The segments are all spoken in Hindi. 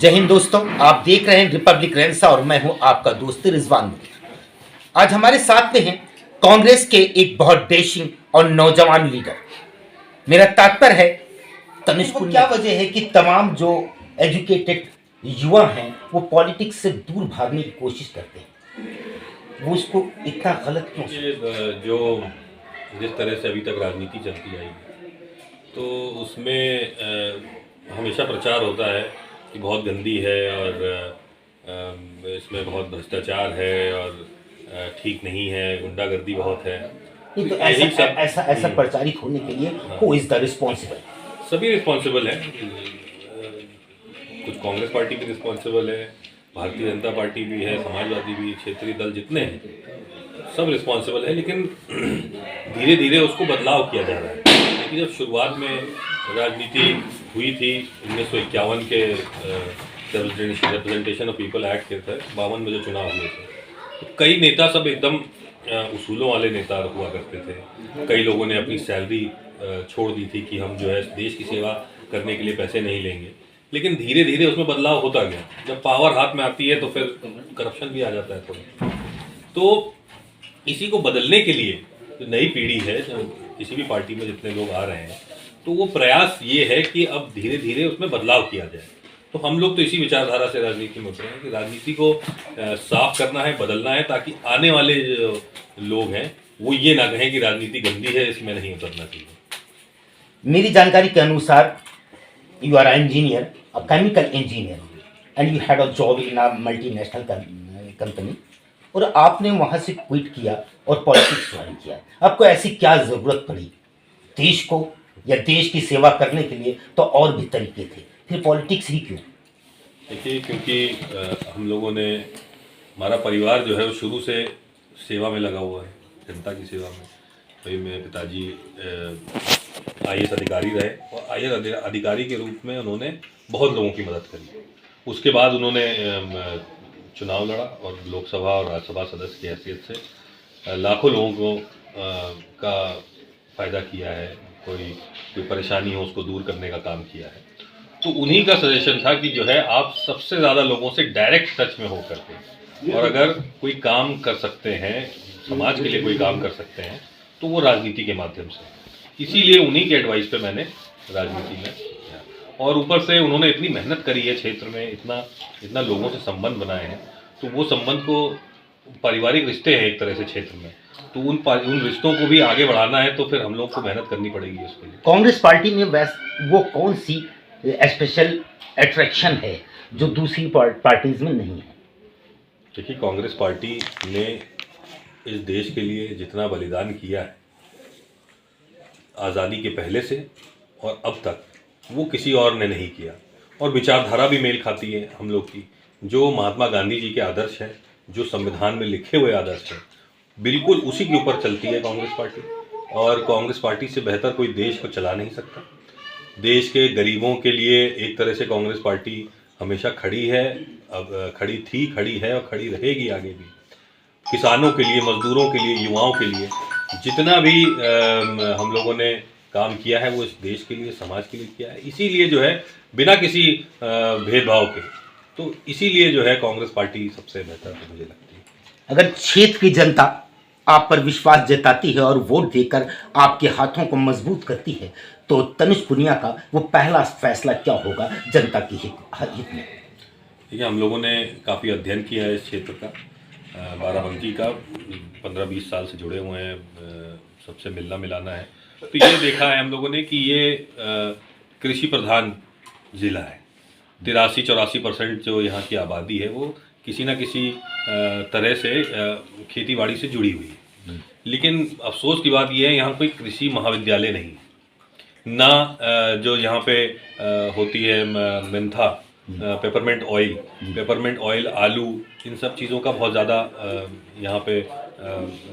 जय हिंद दोस्तों, आप देख रहे हैं रिपब्लिक रेंसा और मैं हूं आपका दोस्त रिजवान मुनीर। आज हमारे साथ में हैं कांग्रेस के एक बहुत डैशिंग और नौजवान लीडर। मेरा तात्पर्य है तनिष पुनिया। क्या वजह है कि तमाम जो एजुकेटेड युवा हैं वो पॉलिटिक्स से दूर भागने की कोशिश करते हैं, वो इसको इतना गलत क्यों? जो जिस तरह से अभी तक राजनीति चलती आई तो उसमें हमेशा प्रचार होता है कि बहुत गंदी है और इसमें बहुत भ्रष्टाचार है और ठीक नहीं है, गुंडागर्दी बहुत है। नहीं तो यही ऐसा सब ऐसा ऐसा प्रचारित होने के लिए हु इज द रिस्पॉन्सिबल? सभी रिस्पॉन्सिबल हैं। कुछ कांग्रेस पार्टी भी रिस्पॉन्सिबल है, भारतीय जनता पार्टी भी है, समाजवादी भी, क्षेत्रीय दल जितने हैं सब रिस्पॉन्सिबल है। लेकिन धीरे धीरे उसको बदलाव किया जा रहा है। लेकिन जब शुरुआत में राजनीति हुई थी 1951 के रिप्रेजेंटेशन ऑफ पीपल एक्ट के तहत 52 में जो चुनाव हुए थे, तो कई नेता सब एकदम उसूलों वाले नेता हुआ करते थे। कई लोगों ने अपनी सैलरी छोड़ दी थी कि हम जो है देश की सेवा करने के लिए पैसे नहीं लेंगे। लेकिन धीरे धीरे उसमें बदलाव होता गया। जब पावर हाथ में आती है तो फिर करप्शन भी आ जाता है थोड़ा। तो इसी को बदलने के लिए जो नई पीढ़ी है, जो किसी भी पार्टी में जितने लोग आ रहे हैं, तो वो प्रयास ये है कि अब धीरे धीरे उसमें बदलाव किया जाए। तो हम लोग तो इसी विचारधारा से राजनीति में उतरे हैं कि राजनीति को साफ करना है, बदलना है, ताकि आने वाले जो लोग हैं वो ये ना कहें कि राजनीति गंदी है, इसमें नहीं उतरना चाहिए। मेरी जानकारी के अनुसार you are engineer, a chemical engineer, and you had a job in a multinational company, और आपने वहाँ से क्विट किया और पॉलिटिक्स ज्वाइन किया। आपको ऐसी क्या ज़रूरत पड़ी देश को या देश की सेवा करने के लिए? तो और भी तरीके थे, फिर पॉलिटिक्स ही क्यों? देखिए, क्योंकि हम लोगों ने, हमारा परिवार जो है वो शुरू से सेवा में लगा हुआ है, जनता की सेवा में। भाई मेरे पिताजी IAS अधिकारी रहे और IAS अधिकारी के रूप में उन्होंने बहुत लोगों की मदद करी। उसके बाद उन्होंने चुनाव लड़ा और लोकसभा और राज्यसभा सदस्य की हैसियत से लाखों लोगों को का फ़ायदा किया है। कोई परेशानी हो उसको दूर करने का काम किया है। तो उन्हीं का सजेशन था कि जो है आप सबसे ज़्यादा लोगों से डायरेक्ट टच में हो करके, और अगर कोई काम कर सकते हैं, समाज के लिए कोई काम कर सकते हैं, तो वो राजनीति के माध्यम से। इसीलिए उन्हीं के एडवाइस पे मैंने राजनीति में किया। और ऊपर से उन्होंने इतनी मेहनत करी है क्षेत्र में, इतना लोगों से संबंध बनाए हैं, तो वो संबंध को, पारिवारिक रिश्ते हैं एक तरह से क्षेत्र में, तो उन रिश्तों को भी आगे बढ़ाना है, तो फिर हम लोग को मेहनत करनी पड़ेगी उसके लिए। कांग्रेस पार्टी में वो कौन सी स्पेशल अट्रैक्शन है जो दूसरी पार्टीज में नहीं है? देखिए, कांग्रेस पार्टी ने इस देश के लिए जितना बलिदान किया है आज़ादी के पहले से और अब तक, वो किसी और ने नहीं किया। और विचारधारा भी मेल खाती है हम लोग की। जो महात्मा गांधी जी के आदर्श हैं, जो संविधान में लिखे हुए आदर्श हैं, बिल्कुल उसी के ऊपर चलती है कांग्रेस पार्टी। और कांग्रेस पार्टी से बेहतर कोई देश को चला नहीं सकता। देश के गरीबों के लिए एक तरह से कांग्रेस पार्टी हमेशा खड़ी है, अब खड़ी थी, खड़ी है और खड़ी रहेगी आगे भी। किसानों के लिए, मजदूरों के लिए, युवाओं के लिए जितना भी हम लोगों ने काम किया है वो इस देश के लिए, समाज के लिए किया है। इसीलिए जो है बिना किसी भेदभाव के, तो इसीलिए जो है कांग्रेस पार्टी सबसे बेहतर मुझे लगती है। अगर क्षेत्र की जनता आप पर विश्वास जताती है और वोट देकर आपके हाथों को मजबूत करती है, तो तनिष पुनिया का वो पहला फैसला क्या होगा जनता की हित में? देखिए, हम लोगों ने काफ़ी अध्ययन किया है इस क्षेत्र का, बाराबंकी का, 15-20 साल से जुड़े हुए हैं, सबसे मिलना मिलाना है। तो ये देखा है हम लोगों ने कि ये कृषि प्रधान ज़िला है। 83-84% जो यहाँ की आबादी है वो किसी न किसी तरह से खेती बाड़ी से जुड़ी हुई है। लेकिन अफसोस की बात यह है, यहाँ कोई कृषि महाविद्यालय नहीं है ना। जो यहाँ पे होती है मेंथा, पेपरमेंट ऑयल, आलू, इन सब चीज़ों का बहुत ज़्यादा यहाँ पे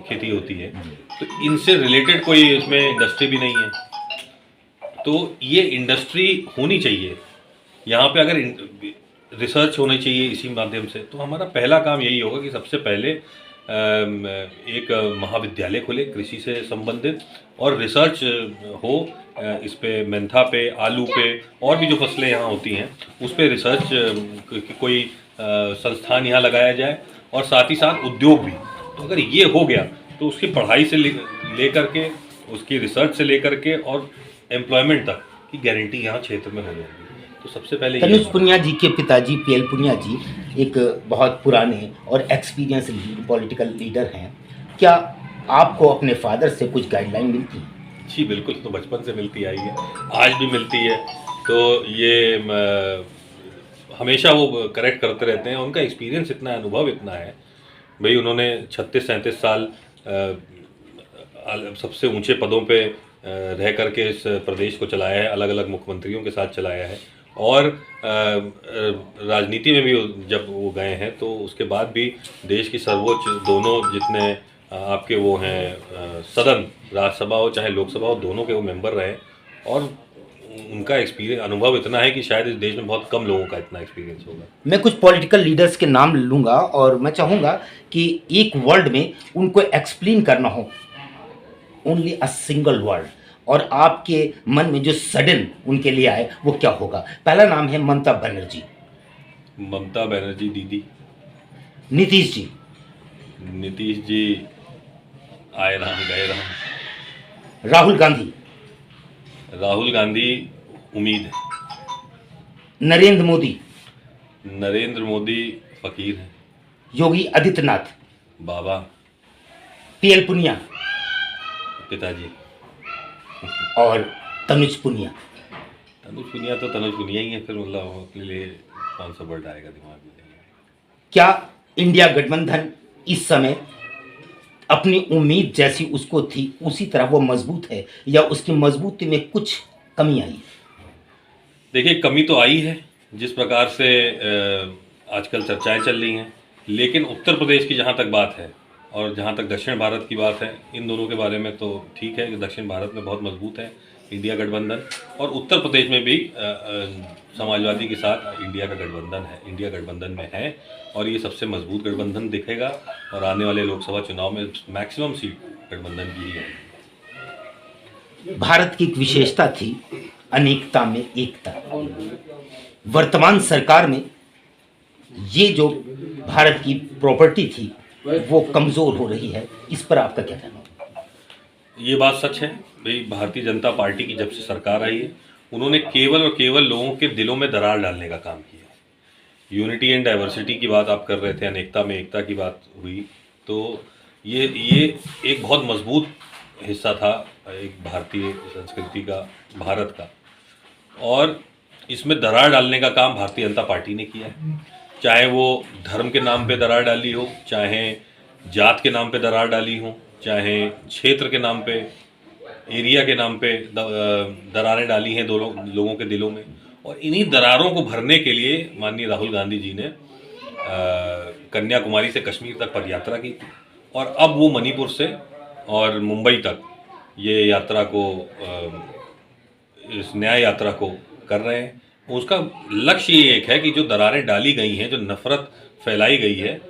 खेती होती है। तो इनसे रिलेटेड कोई इसमें इंडस्ट्री भी नहीं है। तो ये इंडस्ट्री होनी चाहिए यहाँ पे। अगर रिसर्च होनी चाहिए इसी माध्यम से, तो हमारा पहला काम यही होगा कि सबसे पहले एक महाविद्यालय खुले कृषि से संबंधित, और रिसर्च हो इस पे, मेंथा पे, आलू पे, और भी जो फसलें यहाँ होती हैं उस पे रिसर्च कोई संस्थान यहाँ लगाया जाए, और साथ ही साथ उद्योग भी। तो अगर ये हो गया तो उसकी पढ़ाई से लेकर के, उसकी रिसर्च से लेकर के और एम्प्लॉयमेंट तक की गारंटी यहाँ क्षेत्र में हो जाएगी। तो सबसे पहले तनुज पुनिया जी के पिताजी पीएल पुनिया जी एक बहुत पुराने और एक्सपीरियंस पॉलिटिकल लीडर हैं। क्या आपको अपने फादर से कुछ गाइडलाइन मिलती है? जी बिल्कुल, तो बचपन से मिलती आई है, आज भी मिलती है। तो ये हमेशा वो करेक्ट करते रहते हैं, उनका एक्सपीरियंस इतना है, अनुभव इतना है भाई। उन्होंने 36-37 साल सबसे ऊंचे पदों पे रह करके इस प्रदेश को चलाया है, अलग अलग मुख्यमंत्रियों के साथ चलाया है, और राजनीति में भी जब वो गए हैं तो उसके बाद भी देश की सर्वोच्च दोनों जितने आपके वो हैं सदन, राज्यसभा हो चाहे लोकसभा हो, दोनों के वो मेंबर रहे, और उनका एक्सपीरियंस, अनुभव इतना है कि शायद इस देश में बहुत कम लोगों का इतना एक्सपीरियंस होगा। मैं कुछ पॉलिटिकल लीडर्स के नाम लूँगा और मैं चाहूँगा कि एक वर्ड में उनको एक्सप्लेन करना हो, ओनली अ सिंगल वर्ड, और आपके मन में जो सडन उनके लिए आए वो क्या होगा? पहला नाम है ममता बनर्जी। ममता बनर्जी दीदी। नीतीश जी। नीतीश जी आए राम गए राम। राहुल गांधी। राहुल गांधी उम्मीद है। नरेंद्र मोदी। नरेंद्र मोदी फकीर है। योगी आदित्यनाथ। बाबा। पीएल पुनिया। पिताजी। और तनुज पुनिया। तनुज पुनिया तो तनुज पुनिया ही है, फिर मतलब अपने लिए कौन सा वर्ड आएगा दिमाग में? क्या इंडिया गठबंधन इस समय अपनी उम्मीद जैसी उसको थी उसी तरह वो मजबूत है, या उसकी मजबूती में कुछ कमी आई? देखिए, कमी तो आई है जिस प्रकार से आजकल चर्चाएं चल रही हैं, लेकिन उत्तर प्रदेश की जहां तक बात है और जहां तक दक्षिण भारत की बात है, इन दोनों के बारे में तो ठीक है कि दक्षिण भारत में बहुत मजबूत है इंडिया गठबंधन, और उत्तर प्रदेश में भी समाजवादी के साथ इंडिया का गठबंधन है, इंडिया गठबंधन में है, और ये सबसे मजबूत गठबंधन दिखेगा, और आने वाले लोकसभा चुनाव में मैक्सिमम सीट गठबंधन की ही है। भारत की एक विशेषता थी अनेकता में एकता। वर्तमान सरकार में ये जो भारत की प्रॉपर्टी थी वो कमजोर हो रही है, इस पर आपका क्या कहना है? ये बात सच है भाई, भारतीय जनता पार्टी की जब से सरकार आई है उन्होंने केवल और केवल लोगों के दिलों में दरार डालने का काम किया है। यूनिटी एंड डाइवर्सिटी की बात आप कर रहे थे, अनेकता में एकता की बात हुई, तो ये एक बहुत मजबूत हिस्सा था एक भारतीय संस्कृति का, भारत का, और इसमें दरार डालने का काम भारतीय जनता पार्टी ने किया है। चाहे वो धर्म के नाम पे दरार डाली हो, चाहे जात के नाम पे दरार डाली हो, चाहे क्षेत्र के नाम पे, एरिया के नाम पे दरारें डाली हैं लोगों के दिलों में, और इन्हीं दरारों को भरने के लिए माननीय राहुल गांधी जी ने कन्याकुमारी से कश्मीर तक पदयात्रा की, और अब वो मणिपुर से और मुंबई तक ये यात्रा को, इस न्याय यात्रा को कर रहे हैं। उसका लक्ष्य ये एक है कि जो दरारें डाली गई हैं, जो नफरत फैलाई गई है,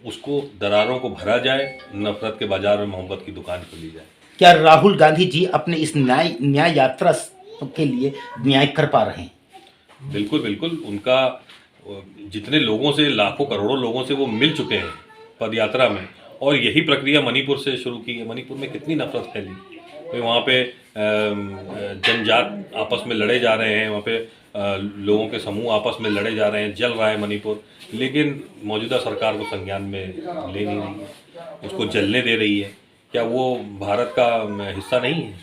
उसको, दरारों को भरा जाए, नफरत के बाजार में मोहब्बत की दुकान खोली जाए। क्या राहुल गांधी जी अपने इस न्याय यात्रा के लिए न्याय कर पा रहे हैं? बिल्कुल बिल्कुल, उनका जितने लोगों से, लाखों करोड़ों लोगों से वो मिल चुके हैं पदयात्रा में, और यही प्रक्रिया मणिपुर से शुरू की है। मणिपुर में कितनी नफरत फैली, तो वहाँ पे जनजात आपस में लड़े जा रहे हैं, वहाँ पे लोगों के समूह आपस में लड़े जा रहे हैं, जल रहा है मणिपुर, लेकिन मौजूदा सरकार को संज्ञान में ले नहीं रही है, उसको जलने दे रही है। क्या वो भारत का हिस्सा नहीं है?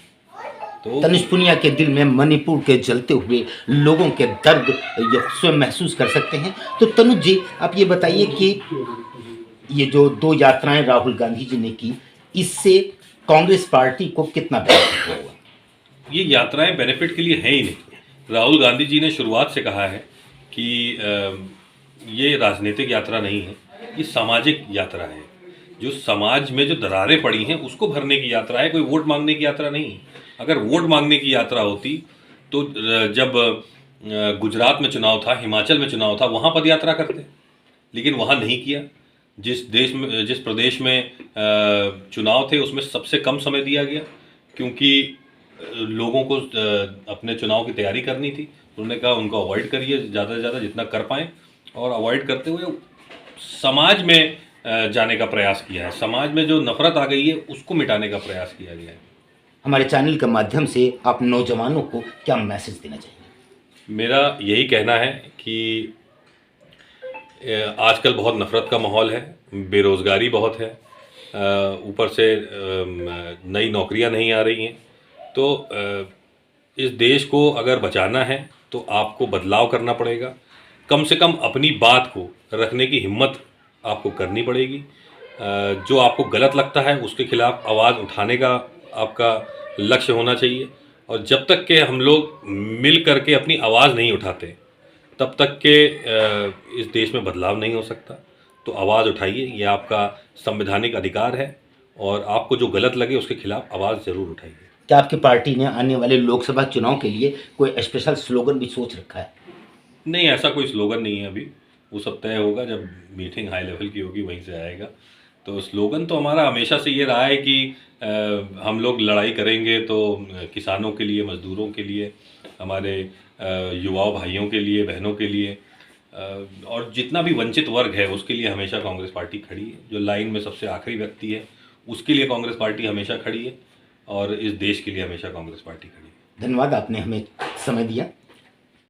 तो तनुज पुनिया के दिल में मणिपुर के जलते हुए लोगों के दर्द ये स्वयं महसूस कर सकते हैं। तो तनुज जी, आप ये बताइए कि ये जो 2 यात्राएं राहुल गांधी जी ने की, इससे कांग्रेस पार्टी को कितना बेनिफिट होगा? ये यात्राएं बेनिफिट के लिए हैं ही नहीं। राहुल गांधी जी ने शुरुआत से कहा है कि ये राजनीतिक यात्रा नहीं है, ये सामाजिक यात्रा है। जो समाज में जो दरारें पड़ी हैं उसको भरने की यात्रा है, कोई वोट मांगने की यात्रा नहीं। अगर वोट मांगने की यात्रा होती तो जब गुजरात में चुनाव था, हिमाचल में चुनाव था, वहाँ पदयात्रा करते, लेकिन वहाँ नहीं किया। जिस प्रदेश में चुनाव थे उसमें सबसे कम समय दिया गया, क्योंकि लोगों को अपने चुनाव की तैयारी करनी थी। उन्होंने कहा उनको अवॉइड करिए ज़्यादा से ज़्यादा जितना कर पाएँ, और अवॉइड करते हुए समाज में जाने का प्रयास किया है। समाज में जो नफरत आ गई है उसको मिटाने का प्रयास किया गया है। हमारे चैनल के माध्यम से आप नौजवानों को क्या मैसेज देना चाहिए? मेरा यही कहना है कि आजकल बहुत नफ़रत का माहौल है, बेरोज़गारी बहुत है, ऊपर से नई नौकरियां नहीं आ रही हैं। तो इस देश को अगर बचाना है तो आपको बदलाव करना पड़ेगा। कम से कम अपनी बात को रखने की हिम्मत आपको करनी पड़ेगी। जो आपको गलत लगता है उसके खिलाफ आवाज़ उठाने का आपका लक्ष्य होना चाहिए, और जब तक के हम लोग मिल करके अपनी आवाज़ नहीं उठाते तब तक के इस देश में बदलाव नहीं हो सकता। तो आवाज़ उठाइए, ये आपका संवैधानिक अधिकार है, और आपको जो गलत लगे उसके खिलाफ आवाज़ ज़रूर उठाइए। क्या आपकी पार्टी ने आने वाले लोकसभा चुनाव के लिए कोई स्पेशल स्लोगन भी सोच रखा है? नहीं, ऐसा कोई स्लोगन नहीं है अभी, वो सब तय होगा जब मीटिंग हाई लेवल की होगी, वहीं से आएगा। तो स्लोगन तो हमारा हमेशा से ये रहा है कि हम लोग लड़ाई करेंगे तो किसानों के लिए, मज़दूरों के लिए, हमारे युवा भाइयों के लिए, बहनों के लिए, और जितना भी वंचित वर्ग है उसके लिए हमेशा कांग्रेस पार्टी खड़ी है। जो लाइन में सबसे आखिरी व्यक्ति है उसके लिए कांग्रेस पार्टी हमेशा खड़ी है, और इस देश के लिए हमेशा कांग्रेस पार्टी खड़ी है। धन्यवाद, आपने हमें समय दिया।